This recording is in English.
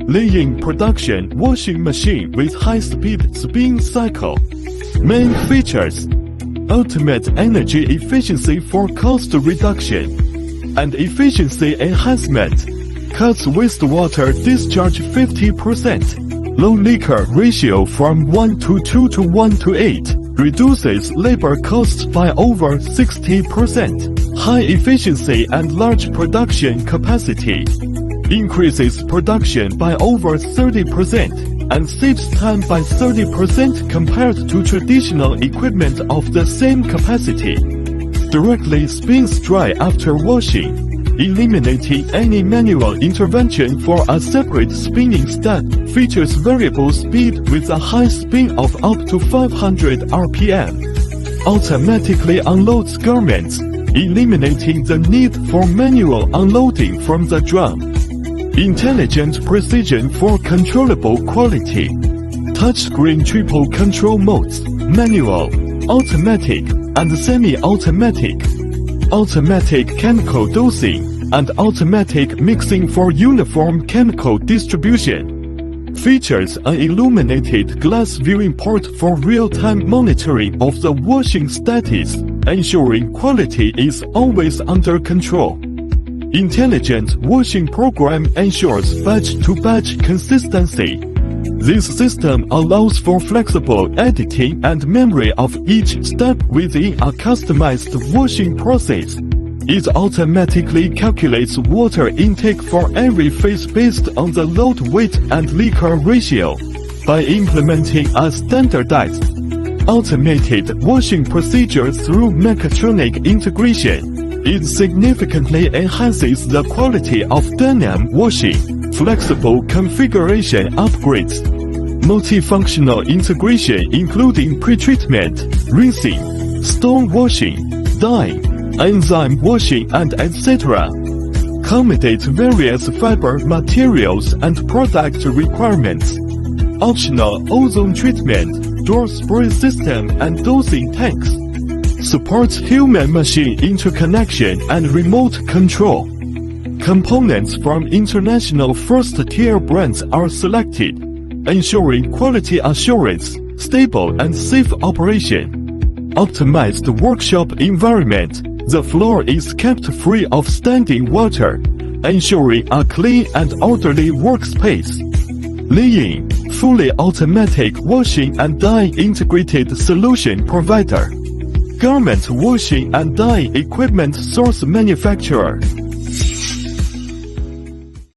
Liying production washing machine with high-speed spin cycle. Main features: ultimate energy efficiency for cost reduction and efficiency enhancement. Cuts wastewater discharge 50%. Low leaker ratio from 1 to 2 to 1 to 8. Reduces labor costs by over 60%. High efficiency and large production capacity. Increases production by over 30% and saves time by 30% compared to traditional equipment of the same capacity. Directly spins dry after washing, eliminating any manual intervention for a separate spinning step. Features variable speed with a high spin of up to 500 RPM. Automatically unloads garments, eliminating the need for manual unloading from the drum. Intelligent precision for controllable quality. Touchscreen triple control modes: manual, automatic, and semi-automatic. Automatic chemical dosing and automatic mixing for uniform chemical distribution. Features an illuminated glass viewing port for real-time monitoring of the washing status, ensuring quality is always under control. Intelligent washing program ensures batch-to-batch consistency. This system allows for flexible editing and memory of each step within a customized washing process. It automatically calculates water intake for every phase based on the load weight and leaker ratio. By implementing a standardized, automated washing procedure through mechatronic integration, it significantly enhances the quality of dynamic washing. Flexible configuration upgrades. Multifunctional integration including pretreatment, rinsing, stone washing, dyeing, enzyme washing, and etc. Accommodate various fiber materials and product requirements. Optional ozone treatment, door spray system, and dosing tanks. Supports human-machine interconnection and remote control. Components from international first-tier brands are selected, ensuring quality assurance, stable and safe operation. Optimized workshop environment. The floor is kept free of standing water, ensuring a clean and orderly workspace. Liying, fully automatic washing and dyeing integrated solution provider. Garment washing and dyeing equipment source manufacturer.